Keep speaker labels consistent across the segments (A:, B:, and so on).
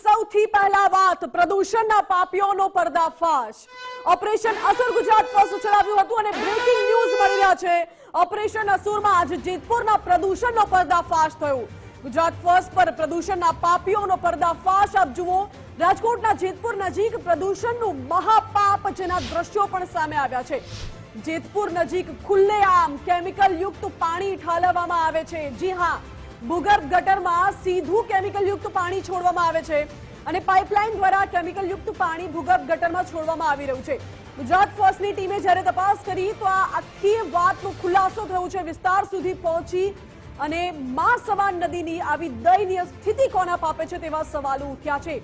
A: સૌથી પહેલા વાત પ્રદૂષણના પાપીઓનો પર્દાફાશ। ઓપરેશન અસુર ગુજરાત ફર્સ્ટ ચલાવ્યું હતું અને બ્રેકિંગ ન્યૂઝ મળી રહ્યા છે। ઓપરેશન અસુરમાં આજે જેતપુરના પ્રદૂષણનો પર્દાફાશ થયો। ગુજરાત ફર્સ્ટ પર પ્રદૂષણના પાપીઓનો પર્દાફાશ આપ જુઓ। રાજકોટના જેતપુર નજીક પ્રદૂષણનું મહાપાપ જેના દ્રશ્યો પણ સામે આવ્યા છે। જેતપુર નજીક ખુલ્લેઆમ કેમિકલ યુક્ત પાણી ઠાલવવામાં આવે છે। જી હા, ભૂગર્ભ ગટરમાં સીધું કેમિકલ યુક્ત પાણી છોડવામાં આવે છે અને પાઇપલાઇન દ્વારા કેમિકલ યુક્ત પાણી ભૂગર્ભ ગટરમાં છોડવામાં આવી રહ્યું છે। ગુજરાત ફર્સ્ટની ટીમે જ્યારે તપાસ કરી તો આ આખી વાતનો ખુલાસો થયો છે। વિસ્તાર સુધી પહોંચી અને મા સમાન નદીની આવી દયનીય સ્થિતિ કોના પાપે છે તેવા સવાલો ઉઠ્યા છે।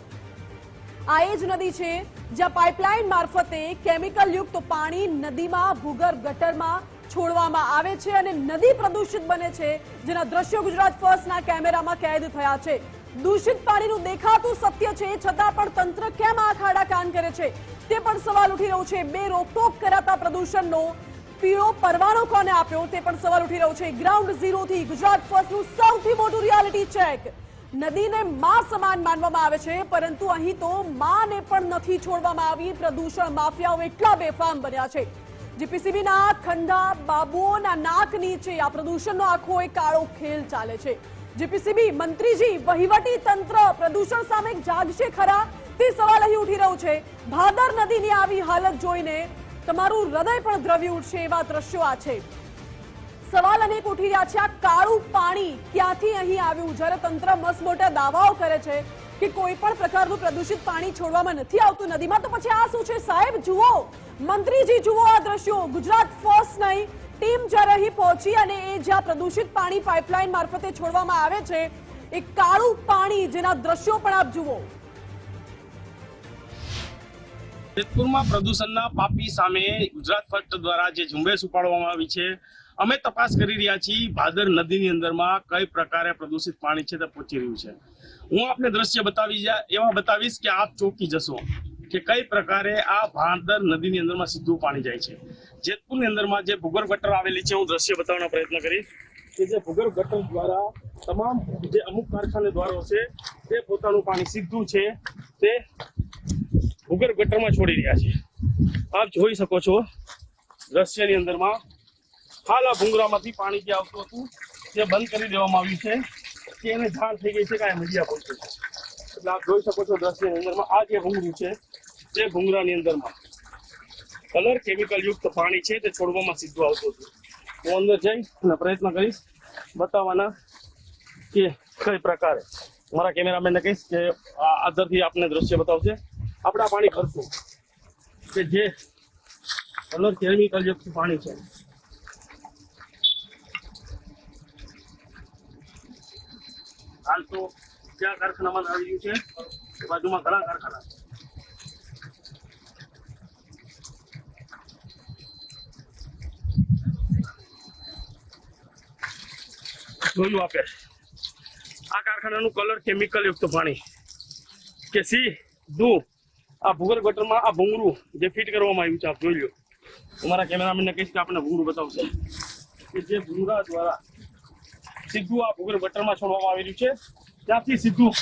A: આ એ જ નદી છે જ્યાં પાઇપલાઇન મારફતે કેમિકલ યુક્ત પાણી નદીમાં ભૂગર્ભ ગટરમાં છોડવામાં આવે છે અને નદી પ્રદૂષિત બને છે, જેના દ્રશ્યો ગુજરાત ફર્સ્ટના કેમેરામાં કેદ થયા છે। દૂષિત પાણીનું દેખાતું સત્ય છે, છતાં પણ તંત્ર કેમ આ ખાડા કાન કરે છે તે પણ સવાલ ઉઠી રહ્યો છે। બે રોકટોક કરાતા પ્રદૂષણનો પીળો પરવાનો કોને આપ્યો તે પણ સવાલ ઉઠી રહ્યો છે। ગ્રાઉન્ડ ઝીરોથી ગુજરાત ફર્સ્ટનું સૌથી મોટું રિયાલિટી ચેક। નદીને માં સમાન માનવામાં આવે છે, પરંતુ અહીં તો માને પણ નથી છોડવામાં આવી। પ્રદૂષણ માફિયાઓ એટલા બેફામ બન્યા છે। જીપીસીબીના ખંડા બાબુઓના નાક નીચે આ પ્રદૂષણનો આખો એક કાળો ખેલ ચાલે છે। જીપીસીબી મંત્રીજી, વહીવટી તંત્ર પ્રદૂષણ સામે જાગશે ખરા તે સવાલ અહીં ઉઠી રહ્યો છે। ભાદર નદીની આવી હાલત જોઈને તમારું હૃદય પણ દ્રવી ઉઠશે એવા દ્રશ્યો આ છે। સવાલ અનેક ઉઠી રહ્યા છે, આ કાળું પાણી ક્યાંથી અહીં આવ્યું? જ્યારે તંત્ર મસમોટા દાવાઓ કરે છે કે કોઈ પણ પ્રકારનું પ્રદૂષિત પાણી છોડવામાં નથી આવતું નદીમાં, તો પછી આ શું છે? સાહેબ જુઓ, મંત્રીજી જુઓ આ દ્રશ્યો। ગુજરાત ફર્સ્ટની ટીમ જ્યારે અહીં પહોંચી અને એ જ્યાં પ્રદૂષિત પાણી પાઇપલાઇન મારફતે છોડવામાં આવે છે એ કાળું પાણી જેના દ્રશ્યો પણ આપ જુઓ।
B: જેતપુરમાં પ્રદૂષણના પાપી સામે ગુજરાત ફર્સ્ટ દ્વારા જે ઝુંબેશ ઉપાડવામાં આવી છે, અમે તપાસ કરી રહ્યા છીએ ભાદર નદીની અંદરમાં કઈ પ્રકારે પ્રદૂષિત પાણી છે તે પહોંચી રહ્યું છે। હું આપને દ્રશ્ય બતાવીશ કે આપ ચોંકી જશો કે કઈ પ્રકારે આ ભાદર નદીની અંદરમાં સીધું પાણી જાય છે। જેતપુરની અંદરમાં જે ભૂગર્ભ ગટર આવેલી છે, હું દ્રશ્ય બતાવવાનો પ્રયત્ન કરીશ કે જે ભૂગર્ભ ગટર દ્વારા તમામ જે અમુક કારખાને દ્વારો છે તે પોતાનું પાણી સીધું છે તે ભૂગર્ભ ગટરમાં છોડી રહ્યા છે। આપ જોઈ શકો છો દ્રશ્યની અંદરમાં હાલ આ ભૂંગરામાંથી પાણી જે આવતું હતું તે બંધ કરી દેવામાં આવ્યું છે કે એને જાણ થઈ ગઈ છે કે આ મીડિયા પહોંચે છે। એટલે આપ જોઈ શકો છો દ્રશ્યની અંદરમાં આ જે ભૂંગરું છે તે ભૂંગરાની અંદરમાં કલર કેમિકલ યુક્ત પાણી છે તે છોડવામાં સીધું આવતું હતું। હું અંદર જઈ અને પ્રયત્ન કરીશ બતાવવાના કે કઈ પ્રકારે મારા કેમેરામેનને કહીશ કે આ આધારથી આપને દ્રશ્ય બતાવશે। આપણે આ પાણી ભરશું કે જે કલર કેમિકલ યુક્ત પાણી છે। હાલ તો ક્યાં કારખાનામાં આવી ગયું છે, બાજુમાં ઘણા કારખાના છે। જોયું આપે આ કારખાનાનું કલર કેમિકલ યુક્ત પાણી કે સીધું આ ભૂગર્ભ ગટરમાં આ ભૂંગરું જે ફિટ કરવામાં આવ્યું છે આપ જોઈ લો। તમારા કેમેરામેનને કહીશ કે આપણે ભૂંગરું બતાવશે કે જે ભૂંગરા દ્વારા સીધું આ ભૂગર્ભ ગટરમાં છોડવામાં આવી રહ્યું છે, ત્યાંથી સીધું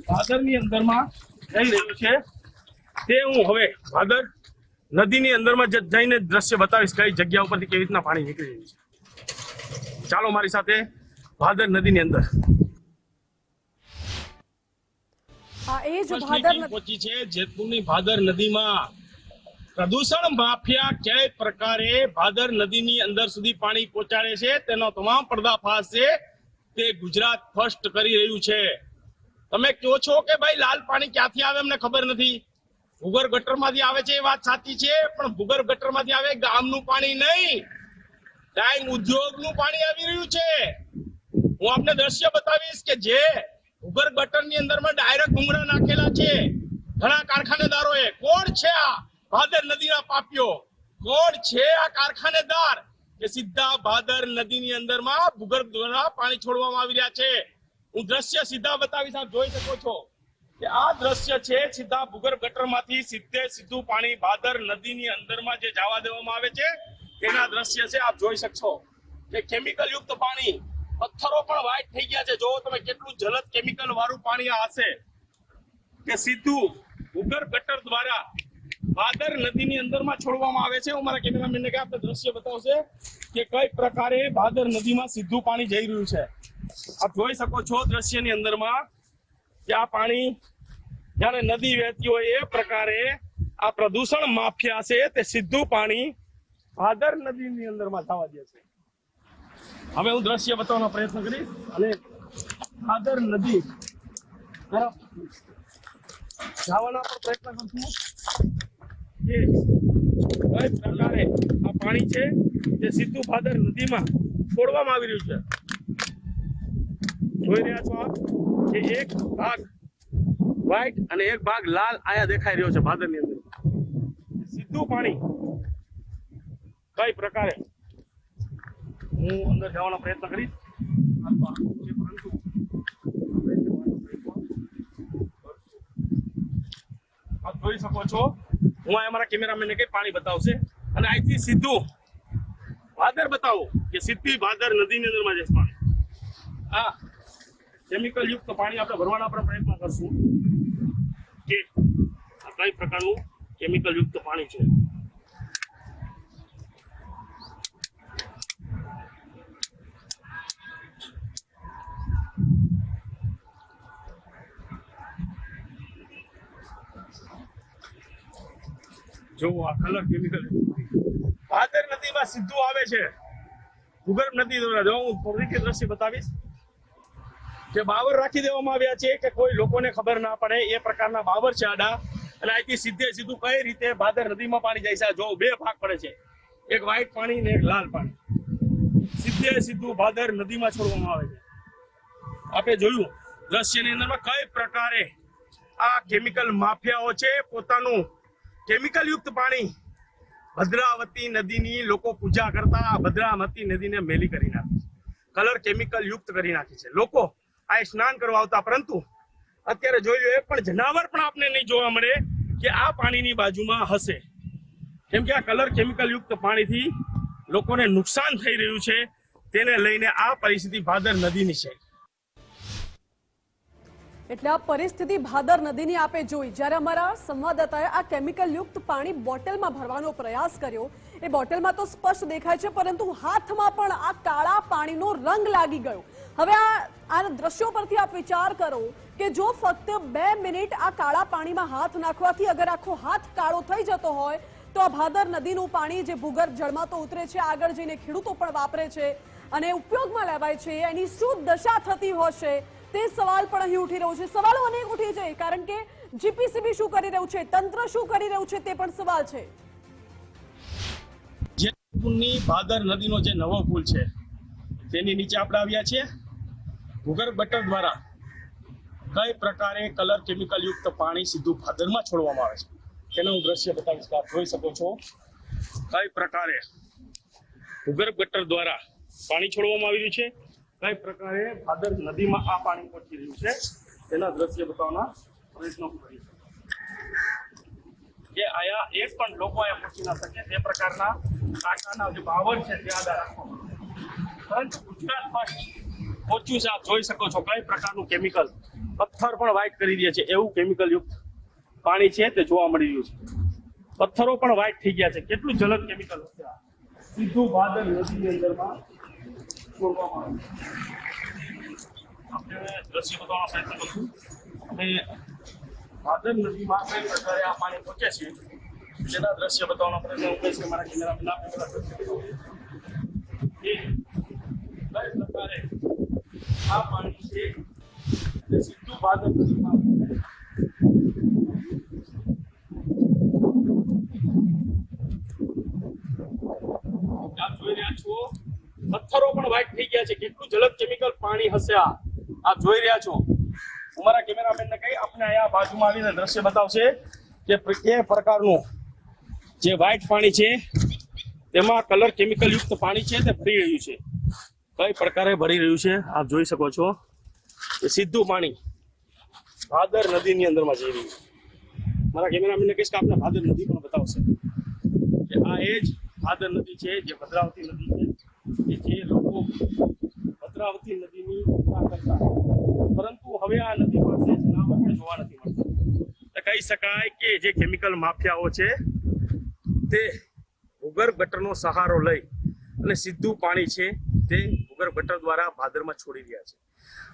B: ભાદરની અંદરમાં જઈ રહ્યું છે। તે હું હવે ભાદર નદીની અંદરમાં જઈને દ્રશ્ય બતાવીશ કઈ જગ્યા ઉપરથી કેવી રીતના પાણી નીકળી રહ્યું છે। ચાલો મારી સાથે ભાદર નદીની અંદર। પહોંચી છે જેતપુરની ભાદર નદીમાં। પ્રદૂષણ માફિયા કઈ પ્રકારે ભાદર નદીની અંદર સુધી પાણી પહોંચાડે છે તેનો તમામ પર્દાફાશ છે તે ગુજરાત ફર્સ્ટ કરી રહ્યું છે। તમે કહો છો કે ભાઈ લાલ પાણી ક્યાંથી આવે અમને ખબર નથી, ભૂગર્ભ ગટરમાંથી આવે છે એ વાત સાચી છે, પણ ભૂગર્ભ ગટરમાંથી આવે ગામનું પાણી નહીં, ડાંગ ઉદ્યોગનું પાણી આવી રહ્યું છે। હું આપને દ્રશ્ય બતાવીશ કે જે ભૂગર્ભ ગટરની અંદરમાં ડાયરેક્ટ ભૂંગળા નાખેલા છે ઘણા કારખાનેદારોએ। કોણ છે આ ભાદર નદીના પાપીઓ? કોણ છે આ કારખાનેદાર કે સીધા ભાદર નદીની અંદરમાં ભૂગર્ભ દ્વારા પાણી છોડવામાં આવી રહ્યા છે? હું દ્રશ્ય સીધા બતાવીશ, આપ જોઈ શકો છો કે આ દ્રશ્ય છે સીધા ભૂગર્ભ ગટરમાંથી સીધું પાણી ભાદર નદીની અંદરમાં જે જવા દેવામાં આવે છે તેના દ્રશ્ય છે। આપ જોઈ શકશો કે કેમિકલ યુક્ત પાણી, પથ્થરો પણ વ્હાઈટ થઈ ગયા છે। જો તમે કેટલું જલદ કેમિકલ વાળું પાણી આ હશે। કે સીધું ભૂગર્ભ ગટર દ્વારા ભાદર નદીની અંદરમાં છોડવામાં આવે છે. હું મારા કેમેરામેનને કે આપણે દ્રશ્ય બતાવશે કે કઈ પ્રકારે ભાદર નદીમાં સીધું પાણી જઈ રહ્યું છે. આપ જોઈ શકો છો દ્રશ્યની અંદરમાં કે આ પાણી જાણે નદી વહેતી હોય એ પ્રકારે આ પ્રદૂષણ માફિયા છે તે સીધું પાણી ભાદર નદીની અંદરમાં જવા દે છે. હવે હું દ્રશ્ય બતાવવાનો પ્રયત્ન કરીશ અને ભાદર નદી તરફ જવાના પણ પ્રયત્ન કરશું કે કઈ પ્રકારે આ પાણી છે તે સીધું ભાદર નદીમાં છોડવામાં આવી રહ્યું છે. જોઈ રહ્યા છો આપ કે એક ભાગ વ્હાઈટ અને એક ભાગ લાલ આયા દેખાઈ રહ્યો છે ભાદરની અંદર. સીધું પાણી કઈ પ્રકારે હું અંદર જવાનો પ્રયત્ન કરીશ પરંતુ આપ જોઈ શકો છો હું આ અમારા કેમેરામેનને કઈ પાણી બતાવશે અને અહીંથી સીધું ભાદર બતાવો કે સીધી ભાદર નદીની અંદરમાં જશે પાણી. આ કેમિકલ યુક્ત પાણી આપણે ભરવાના પણ પ્રયત્ન કરશું કે આ કઈ પ્રકારનું કેમિકલ યુક્ત પાણી છે. જો આ કલર કેમિકલ ભાદર નદીમાં સીધું આવે છે ભૂગર્ભ નદી દ્વારા. જો હું ફરીથી દ્રશ્ય બતાવીશ કે બાવર રાખી દેવામાં આવ્યા છે કે કોઈ લોકોને ખબર ના પડે એ પ્રકારના બાવર છે આડા અને અહીંથી સીધે સીધું કઈ રીતે ભાદર નદીમાં પાણી જાય છે. જો બે ભાગ પડે છે, એક વ્હાઈટ પાણી ને એક લાલ પાણી. સીધે સીધું ભાદર નદીમાં છોડવામાં આવે છે. આપણે જોયું દ્રશ્યની અંદરમાં કઈ પ્રકારે આ કેમિકલ માફિયાઓ છે પોતાનું કેમિકલ યુક્ત પાણી ભદ્રાવતી નદીની લોકો પૂજા કરતા આ ભદ્રાવતી નદીને મેલી કરી નાખી છે, કલર કેમિકલ યુક્ત કરી નાખી છે. લોકો આ સ્નાન કરવા આવતા, પરંતુ અત્યારે જોઈ લો એક પણ જનાવર પણ આપને નહીં જોવા મળે કે આ પાણીની બાજુમાં હશે, કેમ કે આ કલર કેમિકલ યુક્ત પાણીથી લોકોને નુકસાન થઈ રહ્યું છે. તેને લઈને આ પરિસ્થિતિ ભાદર નદીની છે.
A: એટલે આ પરિસ્થિતિ ભાદર નદીની આપે જોઈ. જ્યારે અમારા સંવાદદાતાએ આ કેમિકલ યુક્ત પાણી બોટલમાં ભરવાનો પ્રયાસ કર્યો, એ બોટલમાં તો સ્પષ્ટ દેખાય છે, પરંતુ હાથમાં પણ આ કાળા પાણીનો રંગ લાગી ગયો. હવે આ દ્રશ્યો પરથી આપ વિચાર કરો કે જો ફક્ત 2 મિનિટ આ કાળા પાણીમાં હાથ નાખવાથી અગર આખો હાથ કાળો થઈ જતો હોય તો આ ભાદર નદીનું પાણી જે ભૂગર્ભ જળમાં તો ઉતરે છે, આગળ જઈને ખેડૂતો પણ વાપરે છે અને ઉપયોગમાં લેવાય છે, એની શું દશા થતી હશે તે સવાલ પણ અહીં ઉઠી રહ્યો છે. સવાલો અનેક ઉઠી છે, કારણ કે જીપીસીબી શું કરી રહ્યું છે, તંત્ર શું કરી રહ્યું છે, તે પણ સવાલ છે.
B: જેતપુરની ભાદર નદીનો જે નવો પુલ છે તેની નીચે આપણે આવ્યા છીએ. ભૂગર્ભ ગટર દ્વારા કઈ પ્રકારે કલર કેમિકલ યુક્ત પાણી સીધું ભાદરમાં છોડવામાં આવે છે તેનું હું દ્રશ્ય બતાવીશ. આપ જોઈ શકો છો કઈ પ્રકારે ભૂગર્ભ ગટર દ્વારા પાણી છોડવામાં આવી રહ્યું છે, કઈ પ્રકારે ભાદર નદીમાં આ પાણી પહોંચી રહ્યું છે તેના દ્રશ્ય બતાવવાના પ્રયત્નો કરીશું કે આયા એક પણ લોકો અહીંયા પહોંચી ના શકે તે પ્રકારના કાંટાના જે બાવર છે તે આડા રાખવામાં આવે. પરંતુ ગુજરાત ફર્સ્ટ પહોંચ્યું છે. આપ જોઈ શકો છો કઈ પ્રકારનું કેમિકલ પથ્થર પણ વ્હાઈટ કરી દે છે એવું કેમિકલ યુક્ત પાણી છે તે જોવા મળી રહ્યું છે. પથ્થરો પણ વ્હાઈટ થઈ ગયા છે. કેટલું જલદ કેમિકલ હશે આ સીધું ભાદર નદીની અંદરમાં છોડવામાં આવે. આપણે દ્રશ્ય બતાવવાનો પ્રયત્ન કરશું અને ભાદર નદીમાં કઈ પ્રકારે આ પાણી પહોંચે છે તેના દ્રશ્ય બતાવવાનો પ્રયત્ન હું કહીશ. મારા કેમેરામેન કઈ પ્રકારે આ પાણી છે તે સીધું ભાદર નદીમાં આપ જોઈ રહ્યા છો પથ્થરો પણ વ્હાઈટ થઈ ગયા છે. કેટલું જલદ કેમિકલ પાણી હશે આ આપ જોઈ રહ્યા છો. અમારા કેમેરામેનને કઈ આપણે અહીંયા બાજુમાં આવીને દ્રશ્ય બતાવશે કે એ પ્રકારનું જે વ્હાઈટ પાણી છે તેમાં કલર કેમિકલ યુક્ત પાણી છે તે ભરી રહ્યું છે. કઈ પ્રકારે ભરી રહ્યું છે આપ જોઈ શકો છો. એ સીધું પાણી ભાદર નદીની અંદરમાં જઈ રહ્યું છે. મારા કેમેરામેનને કહીશ કે આપણે ભાદર નદી પણ બતાવશે કે આ એ જ ભાદર નદી છે જે ભદ્રાવતી નદી છે કે જે લોકો ભદ્રાવતી નદીની પૂજા કરતા, પરંતુ હવે આ નદી પાસે જનાવર પણ જોવા નથી મળતા. કહી શકાય કે જે કેમિકલ માફિયાઓ છે તે ભૂગર્ભ ગટરનો સહારો લઈ અને સીધું પાણી છે તે ભૂગર્ભ ગટર દ્વારા ભાદરમાં છોડી રહ્યા છે.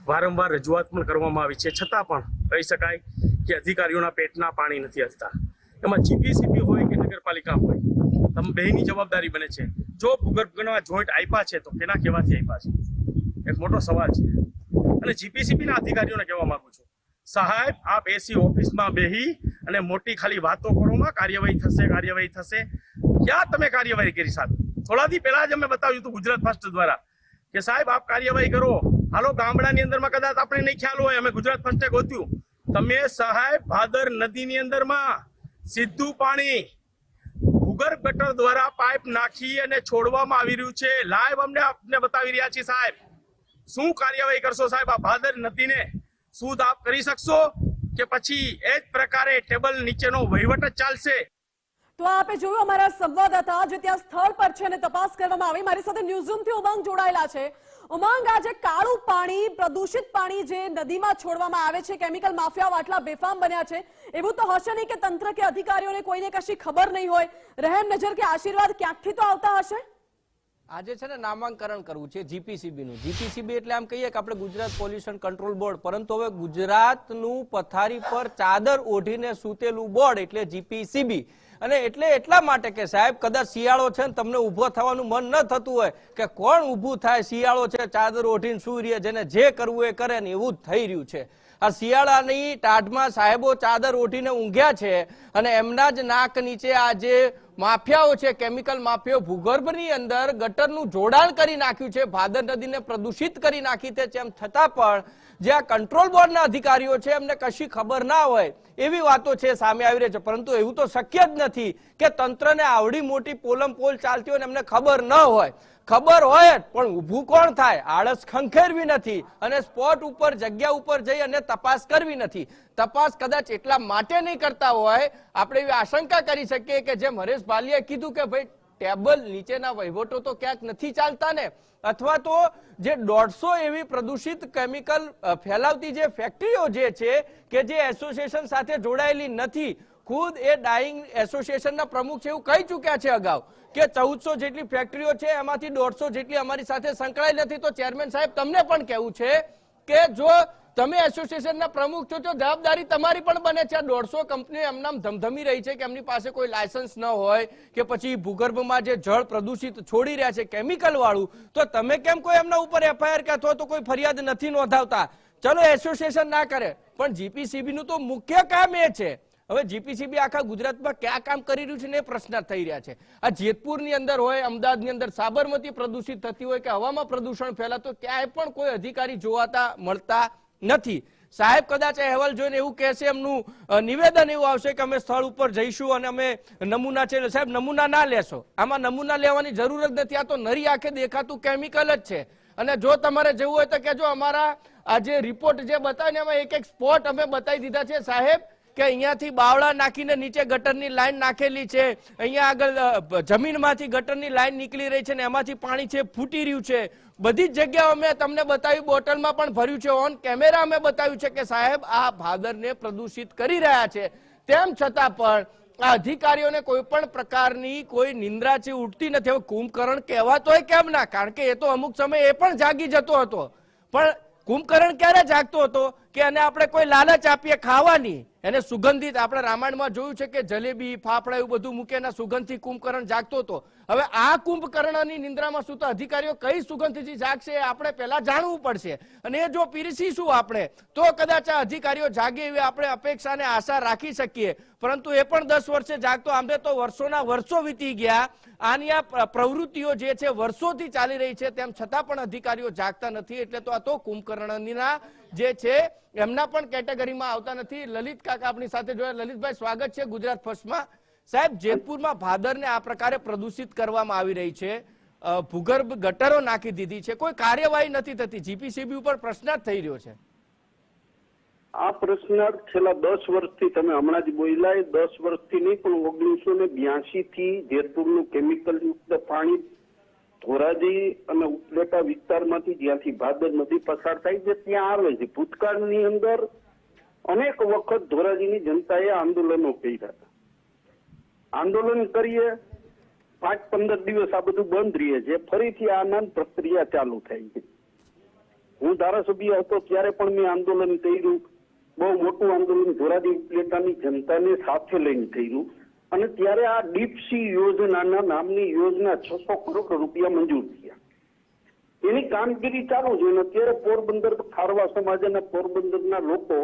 B: વારંવાર રજૂઆત પણ કરવામાં આવી છે, છતાં પણ કહી શકાય કે અધિકારીઓના પેટના પાણી નથી હલતા. એમાં જીપીસીબી હોય કે નગરપાલિકા હોય, તમે બેની જવાબદારી બને છે. જો ભૂગર્ભના જોઈન્ટ આપ્યા છે તો કેના કહેવાથી આપ્યા છે, એક મોટો સવાલ છે. અને જીપીસીબીના અધિકારીઓને કહેવા માંગુ છું, સાહેબ આપ એસી ઓફિસમાં બેહી અને મોટી ખાલી વાતો કરોમાં કાર્યવાહી થશે. ક્યાં તમે કાર્યવાહી કરી સાહેબ? થોડા દી પહેલા જ અમે બતાવ્યું હતું ગુજરાત ફર્સ્ટ દ્વારા કે સાહેબ આપ કાર્યવાહી કરો. હાલો ગામડાની અંદરમાં કદાચ આપણે નહીં ખ્યાલ હોય, અમે ગુજરાત ફર્સ્ટે ગોત્યું. તમે સાહેબ ભાદર નદીની અંદરમાં સીધું પાણી ભૂગર્ભ ગટર દ્વારા પાઇપ નાખી અને છોડવામાં આવી રહ્યું છે. લાઈવ અમને આપને બતાવી રહ્યા છીએ સાહેબ. શું કાર્યવાહી કરશો સાહેબ? આ ભાદર નદીને શુદ્ધ આપ કરી શકશો કે પછી એ જ પ્રકારે ટેબલ નીચેનો વહીવટ જ ચાલશે?
A: તો આપે જોયું અમારા સંવાદદાતા જે ત્યાં સ્થળ પર છે અને તપાસ કરવામાં આવી. મારી સાથે ન્યૂઝરૂમથી ઉમંગ જોડાયેલા છે. ઉમંગ, આજે કાળું પાણી, પ્રદૂષિત પાણી જે નદીમાં છોડવામાં આવે છે, કેમિકલ માફિયાઓ આટલા બેફામ બન્યા છે, એવું તો હશે નહીં કે તંત્ર કે અધિકારીઓને કોઈને કશી ખબર નહીં હોય? રહેમ નજર કે આશીર્વાદ ક્યાંકથી તો આવતા હશે.
C: આજે છે ને નામાંકરણ કરવું છે જીપીસીબી નું. જીપીસીબી એટલે આમ કહીએ કે આપણે ગુજરાત પોલ્યુશન કંટ્રોલ બોર્ડ, પરંતુ હવે ગુજરાતનું પથારી પર ચાદર ઓઢીને સૂતેલું બોર્ડ એટલે જીપીસીબી. અને એટલે એટલા માટે કે સાહેબ કદાચ શિયાળો છે ને તમને ઊભો થવાનું મન ન થતું હોય કે કોણ ઊભું થાય, શિયાળો છે ચાદર ઓઢીને સૂઈ રહે, જેને જે કરવું એ કરે ને એવું જ થઈ રહ્યું છે. આ શિયાળાની ટાઢમાં સાહેબો ચાદર ઓઢીને ઊંઘ્યા છે અને એમના જ નાક નીચે આ જે માફિયાઓ છે, કેમિકલ માફિયાઓ ભૂગર્ભની અંદર ગટરનું જોડાણ કરી નાખ્યું છે, ભાદર નદીને પ્રદૂષિત કરી નાખી છે. તેમ છતાં પણ જે આ કંટ્રોલ બોર્ડના અધિકારીઓ છે એમને કશી ખબર ના હોય એવી વાતો છે સામે આવી રહી છે. પરંતુ એવું તો શક્ય જ નથી કે તંત્રને આવડી મોટી પોલમ પોલ ચાલતી હોય ને એમને ખબર ન હોય. ખબર હોય પણ ઊભું કોણ થાય? આળસ ખંખેરવી નથી અને સ્પોટ ઉપર જગ્યા ઉપર જઈ અને તપાસ કરવી નથી. તપાસ કદાચ એટલા માટે નહીં કરતા હોય, આપણે એવી આશંકા કરી શકીએ કે જેમ હરેશ ભાલિયાએ કીધું કે ભાઈ ટેબલ નીચેના વહીવટો તો ક્યાંક નથી ચાલતા ને, અથવા તો જે 150 એવી પ્રદૂષિત કેમિકલ ફેલાવતી જે ફેક્ટરીઓ જે છે કે જે એસોસિએશન સાથે જોડાયેલી નથી. ખુદ એ ડાઇંગ એસોસિએશનના પ્રમુખ છે એવું કહી ચૂક્યા છે અગાઉ કે 1400 જેટલી ફેક્ટરીઓ છે, એમાંથી 150 જેટલી અમારી સાથે સંકળાયેલી નથી. તો ચેરમેન સાહેબ તમને પણ કહેવું છે કે જો તમે એસોસિએશનના પ્રમુખ છો તો જવાબદારી તમારી પણ બને છે. 150 કંપનીઓ એમનામ ધમધમી રહી છે કે એમની પાસે કોઈ લાયસન્સ ન હોય કે પછી ભૂગર્ભમાં જે જળ પ્રદૂષિત છોડી રહ્યા છે કેમિકલ વાળું, તો તમે કેમ કોઈ એમના ઉપર એફઆઈઆર કે અથવા તો કોઈ ફરિયાદ નથી નોંધાવતા? ચલો એસોસિએશન ના કરે, પણ જીપીસીબી નું તો મુખ્ય કામ એ છે. હવે જીપીસીબી આખા ગુજરાતમાં ક્યાં કામ કરી રહ્યું છે ને એ પ્રશ્ન થઈ રહ્યા છે. આ જેતપુરની અંદર હોય, અમદાવાદની અંદર સાબરમતી પ્રદૂષિત થતી હોય કે હવામાં પ્રદૂષણ ફેલાતો, ક્યાંય પણ કોઈ અધિકારી જોવાતા મળતા નથી. સાહેબ કદાચ અહેવાલ જોઈને એવું કહેશે, એમનું નિવેદન એવું આવશે કે અમે સ્થળ ઉપર જઈશું અને અમે નમૂના છે. સાહેબ નમૂના ના લેશો, આમાં નમૂના લેવાની જરૂર જ નથી. આ તો નરી આંખે દેખાતું કેમિકલ જ છે. અને જો તમારે જવું હોય તો કહેજો, અમારા આ જે રિપોર્ટ જે બતાવીને એમાં એક એક સ્પોટ અમે બતાવી દીધા છે સાહેબ કે અહીંયાથી બાવળા નાખીને નીચે ગટરની લાઈન નાખેલી છે, અહીંયા આગળ જમીનમાંથી ગટરની લાઈન નીકળી રહી છે ને એમાંથી પાણી છે ફૂટી રહ્યું છે. બધી જ જગ્યાઓ અમે તમને બતાવ્યું, બોટલમાં પણ ભર્યું છે, ઓન કેમેરા અમે બતાવ્યું છે કે સાહેબ આ ભાદરને પ્રદૂષિત કરી રહ્યા છે. તેમ છતાં પણ આ અધિકારીઓને કોઈ પણ પ્રકારની કોઈ નિંદ્રા છે ઉઠતી નથી. હવે કુંભકર્ણ કહેવાતોય કેમ ના? કારણ કે એ તો અમુક સમય એ પણ જાગી જતો હતો, પણ કુંભકર્ણ ક્યારે જાગતો હતો કે એને આપણે કોઈ લાલચ આપીએ ખાવાની, એને સુગંધિત, આપણે રામાયણમાં જોયું છે કે જલેબી ફાફડા એવું બધું મૂકે એના સુગંધથી કુંભકર્ણ જાગતો હતો. હવે આ કુંભકર્ણની નિંદ્રામાં શું તો અધિકારીઓ કઈ સુગંધથી જાગશે આપણે પહેલા જાણવું પડશે. અને એ જો પીરસીશું આપણે તો કદાચ આ અધિકારીઓ જાગે એવી આપણે અપેક્ષા અને આશા રાખી શકીએ. પરંતુ એ પણ 10 વર્ષે જાગતો, આંબે તો વર્ષોના વર્ષો વીતી ગયા. આની આ પ્રવૃત્તિઓ જે છે વર્ષોથી ચાલી રહી છે, તેમ છતાં પણ અધિકારીઓ જાગતા નથી. એટલે તો આ તો કુંભકર્ણના જે છે એમના પણ કેટેગરીમાં આવતા નથી. લલિત કાકા આપણી સાથે જોયા. લલિતભાઈ, સ્વાગત છે ગુજરાત ફર્સ્ટમાં. સાહેબ, જેતપુરમાં ભાદરને આ પ્રકારે પ્રદૂષિત કરવામાં આવી રહી છે, ભૂગર્ભ ગટરો નાખી દીધી છે, કોઈ કાર્યવાહી નથી થતી, જીપીસીબી ઉપર પ્રશ્નાર્થ થઈ રહ્યો છે.
D: આ પ્રશ્નાર્થ છેલ્લા 10 વર્ષથી, તમે હમણાં જ બોલ્યા, 10 વર્ષથી નહીં પણ 1982 થી જેતપુરનું કેમિકલ યુક્ત પાણી ધોરાજી અને ઉપલેટા વિસ્તારમાંથી જ્યાંથી ભાદર નદી પસાર થાય છે ત્યાં આવે છે. ભૂતકાળની અંદર અનેક વખત ધોરાજીની જનતાએ આંદોલનો કર્યા હતા. આંદોલન કરીએ 5-15 દિવસ આ બધું બંધ રહે છે, ફરીથી આનંદ પ્રક્રિયા ચાલુ થાય છે. હું ધારાસભ્ય હતો ત્યારે પણ મેં આંદોલન કર્યું, બહુ મોટું આંદોલન ધોરાજી ઉપલેટાની જનતાને સાથે લઈને કર્યું, અને ત્યારે આ ડીપસી યોજનાના નામની યોજના 600 કરોડ રૂપિયા મંજૂર થયા. એની કામગીરી ચાલુ છે અને અત્યારે પોરબંદર ખારવા સમાજ અને પોરબંદરના લોકો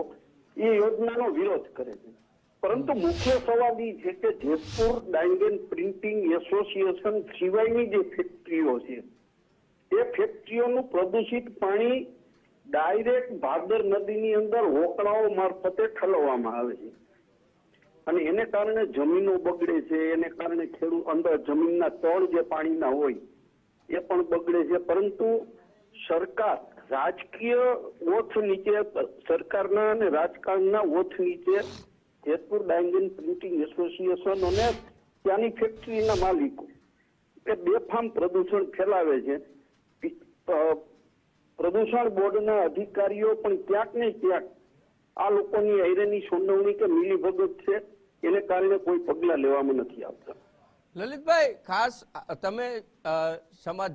D: એ યોજનાનો વિરોધ કરે છે. પરંતુ મુખ્ય સવાલ એ છે કે Jetpur dying and printing association સિવાયની જે ફેક્ટરીઓ છે એ ફેક્ટરીઓનું પ્રદૂષિત પાણી ડાયરેક્ટ ભાદર નદીની અંદર હોકળાઓ મારફતે ઠલવવામાં આવે છે, અને એને કારણે જમીનો બગડે છે. એને કારણે ખેડૂત અંદર જમીનના તળ જે પાણીના હોય એ પણ બગડે છે. પરંતુ સરકાર રાજકીય ઓથ નીચે, સરકારના અને રાજકારણના ઓથ નીચે Jetpur dying and printing association અને ત્યાંની ફેક્ટરીના માલિકો એ બેફામ પ્રદૂષણ ફેલાવે છે. પ્રદૂષણ બોર્ડના અધિકારીઓ પણ ક્યાંક ને ક્યાંક આ લોકોની હૈરેની સંડોવણી કે મિલીભગત છે, એને કારણે કોઈ પગલા લેવામાં નથી આવતા.
C: લલિતભાઈ, ખાસ તમે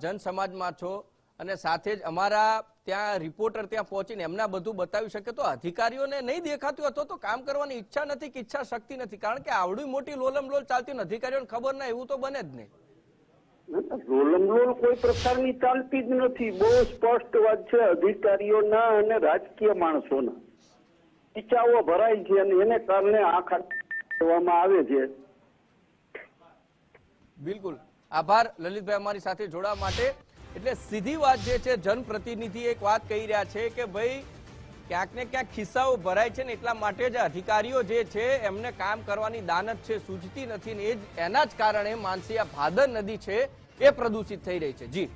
C: જન સમાજમાં છો અને સાથે જ અમારા ત્યાં રિપોર્ટર ત્યાં પહોંચીને એમના બધું બતાવી શકે, તો અધિકારીઓને નહીં દેખાતું હતો તો કામ કરવાની ઈચ્છા નથી કે ઈચ્છા શક્તિ નથી? કારણ કે આવડી મોટી લોલમલોલ ચાલતી ને અધિકારીઓને ખબર ના, એવું તો બને જ નહીં.
D: રોલમલોલ કોઈ પ્રકારની ચાલતી જ નથી. બહુ સ્પષ્ટ વાત છે. અધિકારીઓના અને રાજકીય માણસોના ઈચ્છાઓ ભરાય છે અને એને કારણે આ કરવામાં આવે છે.
C: બિલકુલ, આભાર લલિતભાઈ અમારી સાથે જોડાવા માટે. એટલે સીધી વાત જે છે, જનપ્રતિનિધિ એક વાત કહી રહ્યા છે કે ભાઈ ક્યાંક ને ક્યાંક ખિસ્સાઓ ભરાય છે ને એટલા માટે જ અધિકારીઓ જે છે એમને કામ કરવાની દાનત છે, સૂઝતી નથી ને એના જ કારણે માનસી આ ભાદર નદી છે એ પ્રદૂષિત થઈ રહી છે.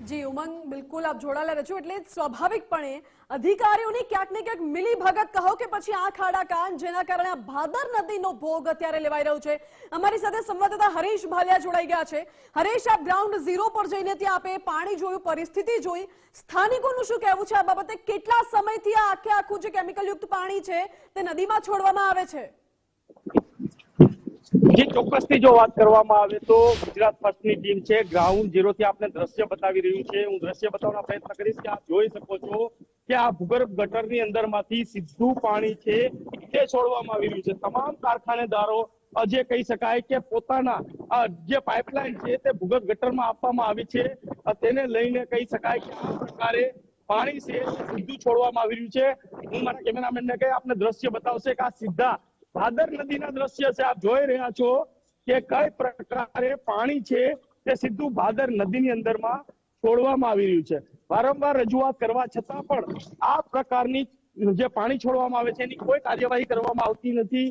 A: જી ઉમંગ, બિલકુલ આપ જોડાયેલા રહેજો. એટલે સ્વાભાવિકપણે અધિકારીઓની ક્યાંક ને ક્યાંક મિલી ભગત કહો કે પછી આંખ આડા કાન, જેના કારણે આ ભાદર નદીનો ભોગ અત્યારે લેવાઈ રહ્યો છે. અમારી સાથે સંવાદદાતા હરીશ ભાલિયા જોડાઈ ગયા છે. હરીશ, આપ ગ્રાઉન્ડ ઝીરો પર જઈને ત્યાં આપે પાણી જોયું, પરિસ્થિતિ જોઈ, સ્થાનિકોનું શું કહેવું છે આ બાબતે? કેટલા સમયથી આ આખું જે કેમિકલ યુક્ત પાણી છે તે નદીમાં છોડવામાં આવે છે?
E: જે ચોક્કસથી જો વાત કરવામાં આવે તો ગુજરાત ફર્સ્ટની ટીમ છે, ગ્રાઉન્ડ ઝીરો થી આપને દ્રશ્ય બતાવી રહ્યું છે. હું દ્રશ્ય બતાવવાનો પ્રયત્ન કરીશ કે આપ જોઈ શકો છો કે આ ભૂગર્ભ ગટરની અંદરમાંથી સીધું પાણી છે તે છોડવામાં આવી રહ્યું છે. તમામ કારખાનેદારો જે કહી શકાય કે પોતાના જે પાઇપલાઇન છે તે ભૂગર્ભ ગટરમાં આપવામાં આવી છે, તેને લઈને કહી શકાય કે આ પ્રકારે પાણી છે સીધું છોડવામાં આવી રહ્યું છે. હું મારા કેમેરામેનને કહી આપને દ્રશ્ય બતાવશે કે આ સીધા ભાદર નદીના દ્રશ્ય છે. આપ જોઈ રહ્યા છો કે કઈ પ્રકારે પાણી છે તે સીધું ભાદર નદીની અંદરમાં છોડવામાં આવી રહ્યું છે. વારંવાર રજૂઆત કરવા છતાં પણ આ પ્રકારની જે પાણી છોડવામાં આવે છે એની કોઈ કાર્યવાહી કરવામાં આવતી નથી.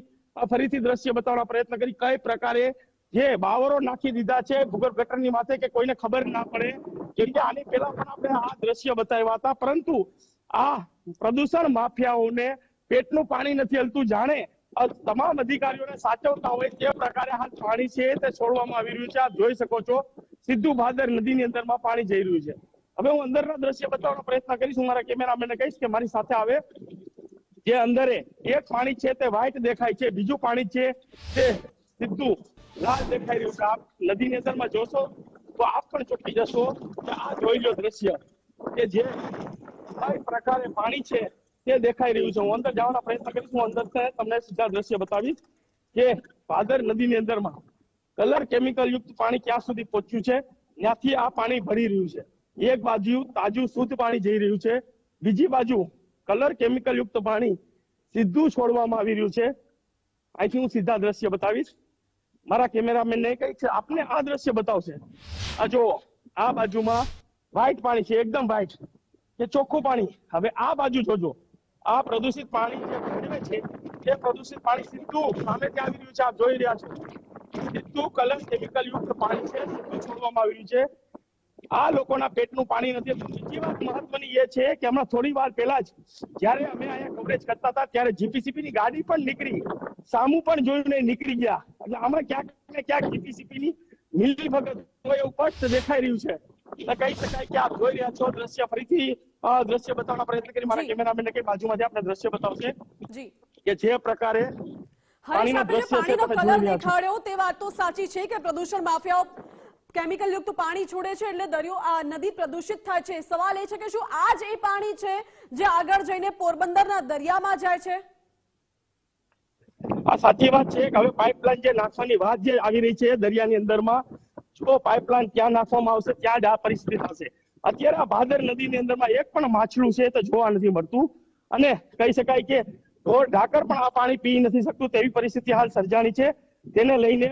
E: ફરીથી દ્રશ્ય બતાવવાનો પ્રયત્ન કરી કઈ પ્રકારે જે બાવરો નાખી દીધા છે ભૂગર્ભ ગટરની માથે કે કોઈને ખબર ના પડે, કેમ કે આની પહેલા પણ આપણે આ દ્રશ્ય બતાવ્યા હતા. પરંતુ આ પ્રદૂષણ માફિયાઓને પેટનું પાણી નથી હલતું. જાણે તમામ અધિકારીઓને સાચવતા હોય તે પ્રકારે હાલ પાણી છે તે છોડવામાં આવી રહ્યું છે. આપ જોઈ શકો છો સીધું ભાદર નદીની અંદરમાં પાણી જઈ રહ્યું છે. હવે હું અંદરના દ્રશ્ય બતાવવાનો પ્રયત્ન કરીશ. હું મારા કેમેરામેનને કહીશ કે મારી સાથે આવે. જે અંદર એક પાણી છે તે વ્હાઈટ દેખાય છે, બીજું પાણી છે તે સીધું લાલ દેખાઈ રહ્યું છે. આપ નદીની અંદરમાં જોશો તો આપ પણ ચોંકી જશો કે આ જોઈ લો દ્રશ્ય કે જે કઈ પ્રકારે પાણી છે તે દેખાઈ રહ્યું છે. હું અંદર જવાનો પ્રયત્ન કરીશ. હું અંદર તમને સીધા દ્રશ્ય બતાવીશ કે ભાદર નદીની અંદરમાં કલર કેમિકલ યુક્ત પાણી ક્યાં સુધી પહોંચ્યું છે. ત્યાંથી આ પાણી ભરી રહ્યું છે. એક બાજુ તાજું શુદ્ધ પાણી જઈ રહ્યું છે, બીજી બાજુ કલર કેમિકલ યુક્ત પાણી સીધું છોડવામાં આવી રહ્યું છે. અહીંથી હું સીધા દ્રશ્ય બતાવીશ. મારા કેમેરામેન ને કઈ છે આપને આ દ્રશ્ય બતાવશે. આ જો આ બાજુમાં વ્હાઈટ પાણી છે, એકદમ વ્હાઈટ કે ચોખ્ખું પાણી. હવે આ બાજુ જોજો, આ પ્રદૂષિત પાણી જે ભેળવે છે તે પ્રદૂષિત પાણી સીધું સામેથી આવી રહ્યું છે. આપ જોઈ રહ્યા છો સીધું કલર કેમિકલ યુક્ત પાણી છે સીધું છોડવામાં આવી રહ્યું છે. આ લોકોના પેટનું પાણી નથી. બીજી વાત મહત્વની એ છે કે હમણાં થોડી વાર પહેલા જ જયારે અમે અહીંયા કવરેજ કરતા હતા ત્યારે જીપીસીપી ની ગાડી પણ નીકળી, સામું પણ જોયું ને નીકળી ગયા. એટલે હમણાં ક્યાંક ને ક્યાંક જીપીસીપી ની મિલી ભગત હોય એવું સ્પષ્ટ દેખાઈ રહ્યું છે. એટલે કહી શકાય કે આપ જોઈ રહ્યા છો દ્રશ્ય ફરીથી દ્રશ્ય બતાવવાનો પ્રયત્ન કરી મારા
A: જી.
E: કેમેરામેન કે બાજુમાંથી આપણે દ્રશ્ય બતાવશે
A: જી
E: કે જે પ્રકારે
A: હરેશ,
E: પાણીનો
A: આપણે જે
E: દ્રશ્ય છે
A: પાણીનો
E: તમે
A: કલર
E: જોઈ રહ્યા છો.
A: દેખાડ્યો તે વાત તો સાચી છે કે પ્રદૂષણ માફિયાઓ કેમિકલ યુક્ત પાણી છોડે છે એટલે દરિયો આ નદી પ્રદૂષિત થાય છે. સવાલ એ છે કે શું આ જ એ પાણી છે જે આગળ જઈને પોરબંદરના દરિયામાં જાય છે?
E: આ સાચી વાત છે કે હવે પાઇપલાઇન જે નાખવાની વાત જે આવી રહી છે દરિયાની અંદરમાં, જો પાઇપલાઇન ક્યાં નાખવામાં આવશે ત્યાં જ આ પરિસ્થિતિ થશે. અત્યારે આ ભાદર નદીની અંદરમાં એક પણ માછલું છે તો જોવા નથી મળતું, અને કહી શકાય કે ઢોર ઢાકર પણ આ પાણી પી નથી શકતું તેવી પરિસ્થિતિ હાલ સર્જાણી છે. તેને લઈને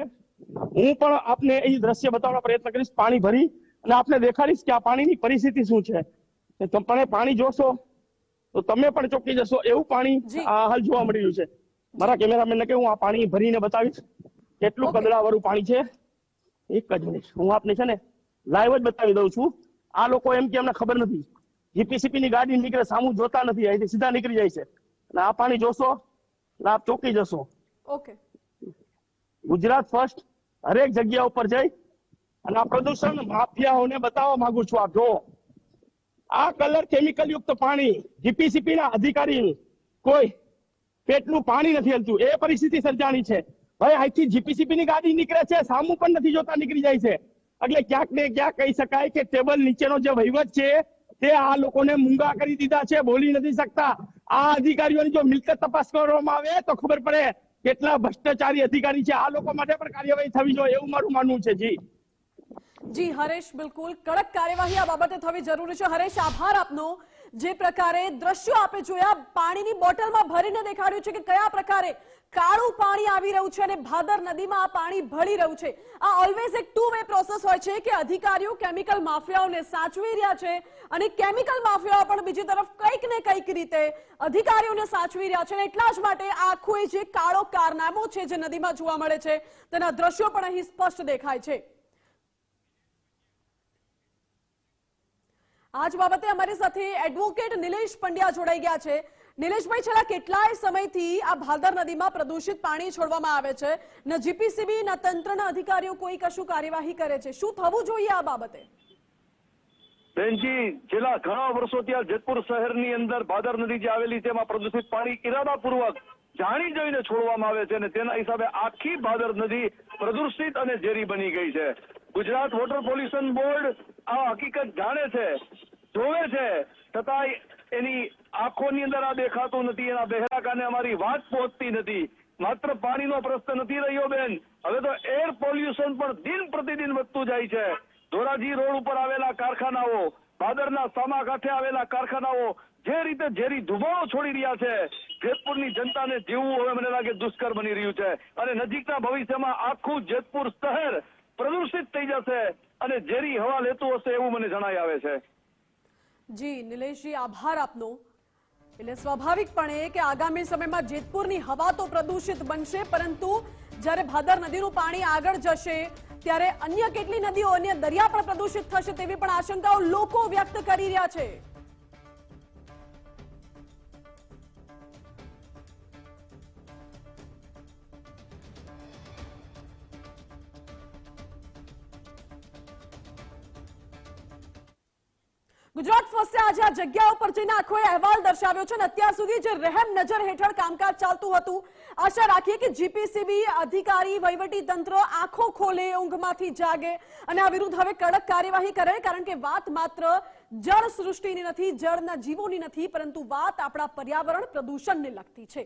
E: હું પણ આપને એ દ્રશ્ય બતાવવાનો પ્રયત્ન કરીશ, પાણી ભરી, અને આપને દેખાડીશ કે આ પાણીની પરિસ્થિતિ શું છે. તમે પાણી જોશો તો તમે પણ ચોંકી જશો એવું પાણી
A: જી.
E: આ હાલ જોવા મળી રહ્યું છે. મારા કેમેરામેન ને કે હું આ પાણી ભરીને બતાવીશ કેટલું
A: Okay.
E: કદડાવાળું પાણી છે. એક જ મિનિટ, હું આપને છે ને લાઈવ જ બતાવી દઉં છું. આ લોકો એમ કે અમને ખબર નથી, જીપીસીપી ની ગાડી નીકળે સામું જોતા નથી, અહીંથી સીધા નીકળી જાય છે. અને આ પાણી જોશો એટલે આપ ચોંકી જશો.
A: ઓકે,
E: ગુજરાત ફર્સ્ટ હરેક જગ્યા ઉપર જઈ અને આ પ્રદૂષણ માફિયાઓને બતાવવા માંગુ છું. આપ જો આ કલર કેમિકલ યુક્ત પાણી, જીપીસીપી ના અધિકારી કોઈ પેટનું પાણી નથી હલતું એ પરિસ્થિતિ સર્જાણી છે. ભાઈ અહીંથી જીપીસીપી ની ગાડી નીકળે છે, સામું પણ નથી જોતા નીકળી જાય છે. એટલે ક્યાંક ને ક્યાંક કહી શકાય કે ટેબલ નીચેનો જે વહીવટ છે તે આ લોકોને મૂંગા કરી દીધા છે, બોલી નથી શકતા. આ અધિકારીઓની જો મિલકત તપાસ કરવામાં આવે તો ખબર પડે કેટલા ભ્રષ્ટાચારી અધિકારી છે. આ લોકો માટે પણ કાર્યવાહી થવી જોઈએ એવું મારું માનવું છે. જી
A: જી હરેશ, બિલકુલ કડક કાર્યવાહી આ બાબતે થવી જરૂરી છે. હરેશ, આભાર આપનો. જે પ્રકારે દ્રશ્યો આપે જોયા, પાણીની બોટલમાં ભરીને દેખાડ્યું છે કે કયા પ્રકારે કાળું પાણી આવી રહ્યું છે અને ભાદર નદીમાં આ પાણી ભળી રહ્યું છે. આ ઓલવેઝ એક ટુ વે પ્રોસેસ હોય છે કે અધિકારીઓ કેમિકલ માફિયાઓને સાચવી રહ્યા છે અને કેમિકલ માફિયાઓ પણ બીજી તરફ કંઈક ને કંઈક રીતે અધિકારીઓને સાચવી રહ્યા છે. અને એટલા જ માટે આખું એ જે કાળો કારનામો છે જે નદીમાં જોવા મળે છે તેના દ્રશ્યો પણ અહીં સ્પષ્ટ દેખાય છે. આજ બાબતે અમારી સાથે એડવોકેટ નિલેશ પંડ્યા જોડાઈ ગયા છે. નિલેશભાઈ, છેલ્લા કેટલાય સમયથી આ ભાદર નદીમાં પ્રદૂષિત પાણી છોડવામાં આવે છે ને જીપીસીબી ના તંત્રના અધિકારીઓ કોઈ કશું કાર્યવાહી કરે છે. શું થવું જોઈએ આ બાબતે?
F: બેનજી, છેલ્લા ઘણા વર્ષોથી આ જેતપુર શહેરની અંદર ભાદર નદી જે આવેલી છે એમાં પ્રદૂષિત પાણી ઇરાદાપૂર્વક જાણી જોઈને છોડવામાં આવે છે અને તેના હિસાબે આખી ભાદર નદી પ્રદૂષિત અને ઝેરી બની ગઈ છે. ગુજરાત વોટર પોલ્યુશન બોર્ડ આ હકીકત જાણે છે, જોવે છે, છતાંય એની આંખોની અંદર આ દેખાતું નથી, એના બહેરા કાને અમારી વાત પહોંચતી નથી. માત્ર પાણીનો પ્રશ્ન નથી રહ્યો બેન, હવે તો એર પોલ્યુશન પણ દિન પ્રતિદિન વધતું જાય છે. ધોરાજી રોડ ઉપર આવેલા કારખાનાઓ, ભાદરના સામા કાંઠે આવેલા કારખાનાઓ જે રીતે ઝેરી ધુમાડો છોડી રહ્યા છે, જેતપુરની જનતાને જીવવું હવે મને લાગે દુષ્કર બની રહ્યું છે. અને નજીકના ભવિષ્યમાં આખું જેતપુર શહેર પ્રદૂષિત થઈ જશે અને ઝેરી હવા લેતું હશે એવું મને જણાઈ આવે છે.
A: જી નિલેશજી, આભાર આપનો. એટલે સ્વાભાવિકપણે કે આગામી સમયમાં જેતપુરની હવા તો પ્રદૂષિત બનશે, પરંતુ જ્યારે ભાદર નદીનું પાણી આગળ જશે ત્યારે અન્ય કેટલી નદીઓ, અન્ય દરિયા પણ પ્રદૂષિત થશે તેવી પણ આશંકાઓ લોકો વ્યક્ત કરી રહ્યા છે. ગુજરાત ફર્સ્ટે આજે આ જગ્યા ઉપર જઈને આખો અહેવાલ દર્શાવ્યો છે અને અત્યાર સુધી જે રહેમ નજર હેઠળ કામકાજ ચાલતું હતું, આશા રાખીએ કે જીપીસીબી અધિકારી, વહીવટી તંત્ર આંખો ખોલે, ઊંઘમાંથી જાગે અને આ વિરુદ્ધ હવે કડક કાર્યવાહી કરે. કારણ કે વાત માત્ર જળ સૃષ્ટિની નથી, જળના જીવોની નથી, પરંતુ વાત આપણા પર્યાવરણ પ્રદૂષણને લગતી છે.